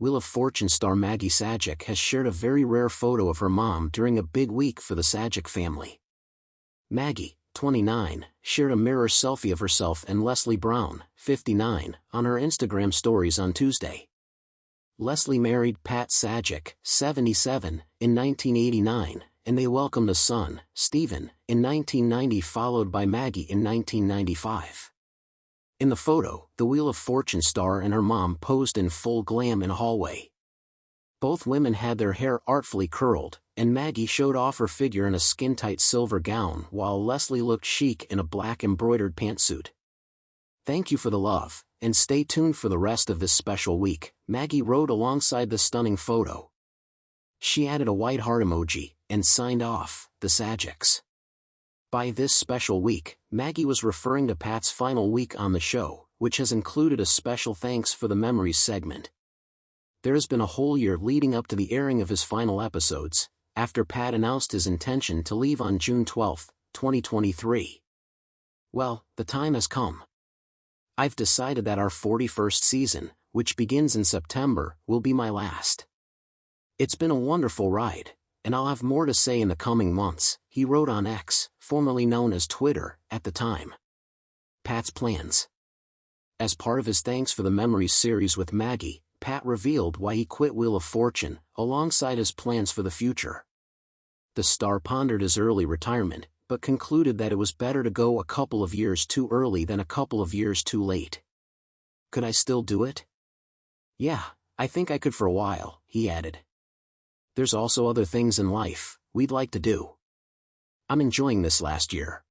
Wheel of Fortune star Maggie Sajak has shared a very rare photo of her mom during a big week for the Sajak family. Maggie, 29, shared a mirror selfie of herself and Leslie Brown, 59, on her Instagram stories on Tuesday. Leslie married Pat Sajak, 77, in 1989, and they welcomed a son, Stephen, in 1990, followed by Maggie in 1995. In the photo, the Wheel of Fortune star and her mom posed in full glam in a hallway. Both women had their hair artfully curled, and Maggie showed off her figure in a skin-tight silver gown while Leslie looked chic in a black embroidered pantsuit. "Thank you for the love, and stay tuned for the rest of this special week," Maggie wrote alongside the stunning photo. She added a white heart emoji, and signed off, "The Sajaks." By this special week, Maggie was referring to Pat's final week on the show, which has included a special thanks for the memories segment. There has been a whole year leading up to the airing of his final episodes, after Pat announced his intention to leave on June 12, 2023. "Well, the time has come. I've decided that our 41st season, which begins in September, will be my last. It's been a wonderful ride, and I'll have more to say in the coming months," he wrote on X, formerly known as Twitter, at the time. Pat's plans. As part of his Thanks for the Memories series with Maggie, Pat revealed why he quit Wheel of Fortune, alongside his plans for the future. The star pondered his early retirement, but concluded that it was better to go a couple of years too early than a couple of years too late. "Could I still do it? Yeah, I think I could for a while," he added. "There's also other things in life we'd like to do. I'm enjoying this last year.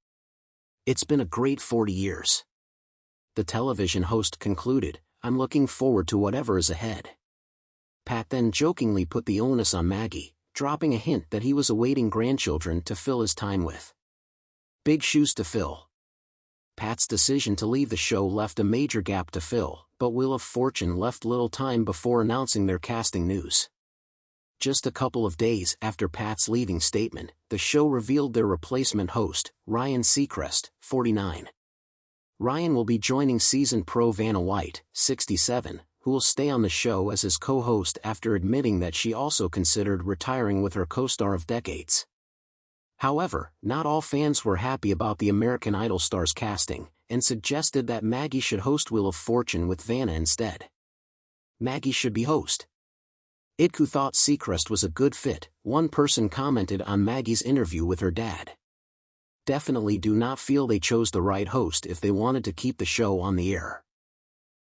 It's been a great 40 years. The television host concluded, "I'm looking forward to whatever is ahead." Pat then jokingly put the onus on Maggie, dropping a hint that he was awaiting grandchildren to fill his time with. Big shoes to fill. Pat's decision to leave the show left a major gap to fill, but Wheel of Fortune left little time before announcing their casting news. Just a couple of days after Pat's leaving statement, the show revealed their replacement host, Ryan Seacrest, 49. Ryan will be joining season pro Vanna White, 67, who will stay on the show as his co-host after admitting that she also considered retiring with her co-star of decades. However, not all fans were happy about the American Idol star's casting, and suggested that Maggie should host Wheel of Fortune with Vanna instead. Maggie should be host. Idku thought Seacrest was a good fit, one person commented on Maggie's interview with her dad. "Definitely do not feel they chose the right host if they wanted to keep the show on the air.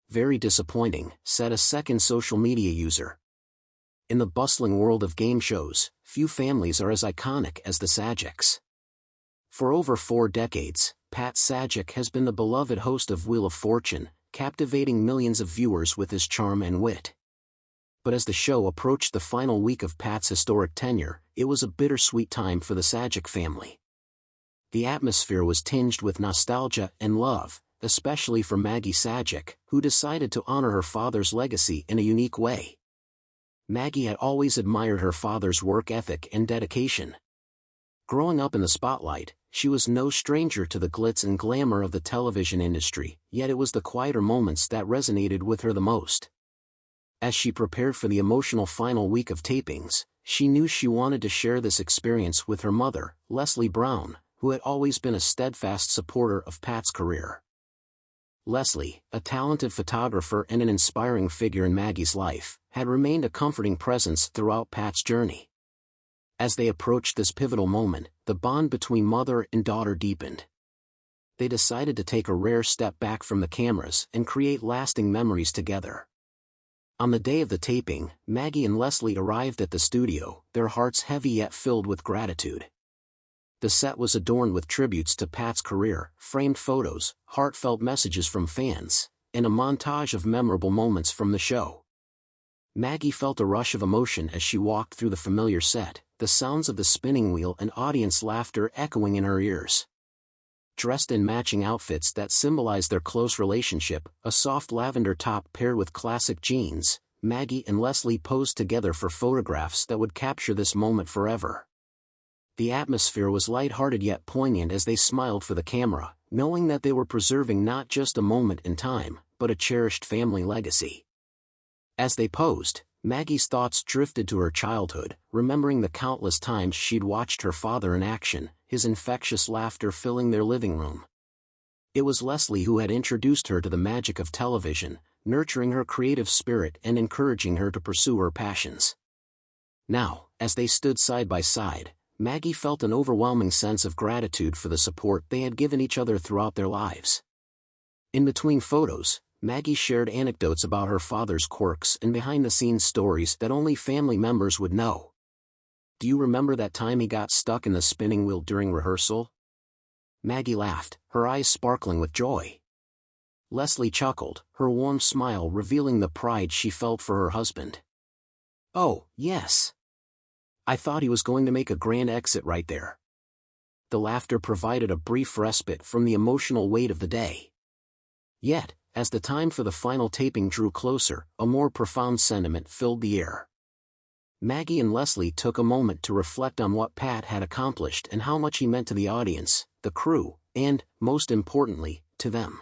Very disappointing," said a second social media user. In the bustling world of game shows, few families are as iconic as the Sajaks. For over 4 decades, Pat Sajak has been the beloved host of Wheel of Fortune, captivating millions of viewers with his charm and wit. But as the show approached the final week of Pat's historic tenure, it was a bittersweet time for the Sajak family. The atmosphere was tinged with nostalgia and love, especially for Maggie Sajak, who decided to honor her father's legacy in a unique way. Maggie had always admired her father's work ethic and dedication. Growing up in the spotlight, she was no stranger to the glitz and glamour of the television industry, yet it was the quieter moments that resonated with her the most. As she prepared for the emotional final week of tapings, she knew she wanted to share this experience with her mother, Leslie Brown, who had always been a steadfast supporter of Pat's career. Leslie, a talented photographer and an inspiring figure in Maggie's life, had remained a comforting presence throughout Pat's journey. As they approached this pivotal moment, the bond between mother and daughter deepened. They decided to take a rare step back from the cameras and create lasting memories together. On the day of the taping, Maggie and Leslie arrived at the studio, their hearts heavy yet filled with gratitude. The set was adorned with tributes to Pat's career, framed photos, heartfelt messages from fans, and a montage of memorable moments from the show. Maggie felt a rush of emotion as she walked through the familiar set, the sounds of the spinning wheel and audience laughter echoing in her ears. Dressed in matching outfits that symbolized their close relationship, a soft lavender top paired with classic jeans, Maggie and Leslie posed together for photographs that would capture this moment forever. The atmosphere was lighthearted yet poignant as they smiled for the camera, knowing that they were preserving not just a moment in time, but a cherished family legacy. As they posed, Maggie's thoughts drifted to her childhood, remembering the countless times she'd watched her father in action, his infectious laughter filling their living room. It was Leslie who had introduced her to the magic of television, nurturing her creative spirit and encouraging her to pursue her passions. Now, as they stood side by side, Maggie felt an overwhelming sense of gratitude for the support they had given each other throughout their lives. In between photos, Maggie shared anecdotes about her father's quirks and behind-the-scenes stories that only family members would know. "Do you remember that time he got stuck in the spinning wheel during rehearsal?" Maggie laughed, her eyes sparkling with joy. Leslie chuckled, her warm smile revealing the pride she felt for her husband. "Oh, yes. I thought he was going to make a grand exit right there." The laughter provided a brief respite from the emotional weight of the day. Yet, as the time for the final taping drew closer, a more profound sentiment filled the air. Maggie and Leslie took a moment to reflect on what Pat had accomplished and how much he meant to the audience, the crew, and, most importantly, to them.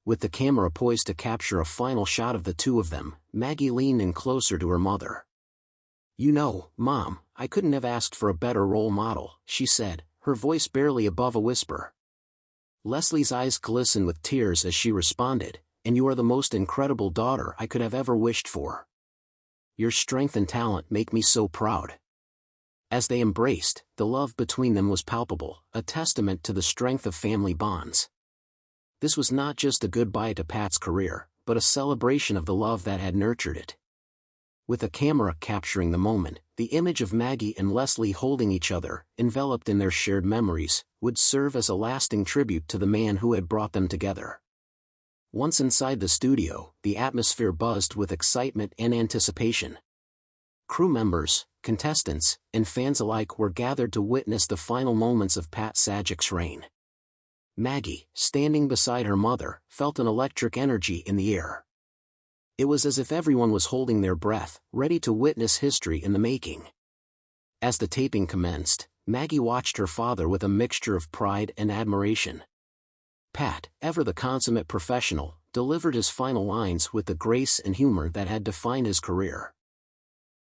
With the camera poised to capture a final shot of the two of them, Maggie leaned in closer to her mother. "You know, Mom, I couldn't have asked for a better role model," she said, her voice barely above a whisper. Leslie's eyes glistened with tears as she responded, "And you are the most incredible daughter I could have ever wished for. Your strength and talent make me so proud." As they embraced, the love between them was palpable, a testament to the strength of family bonds. This was not just a goodbye to Pat's career, but a celebration of the love that had nurtured it. With a camera capturing the moment, the image of Maggie and Leslie holding each other, enveloped in their shared memories, would serve as a lasting tribute to the man who had brought them together. Once inside the studio, the atmosphere buzzed with excitement and anticipation. Crew members, contestants, and fans alike were gathered to witness the final moments of Pat Sajak's reign. Maggie, standing beside her mother, felt an electric energy in the air. It was as if everyone was holding their breath, ready to witness history in the making. As the taping commenced, Maggie watched her father with a mixture of pride and admiration. Pat, ever the consummate professional, delivered his final lines with the grace and humor that had defined his career.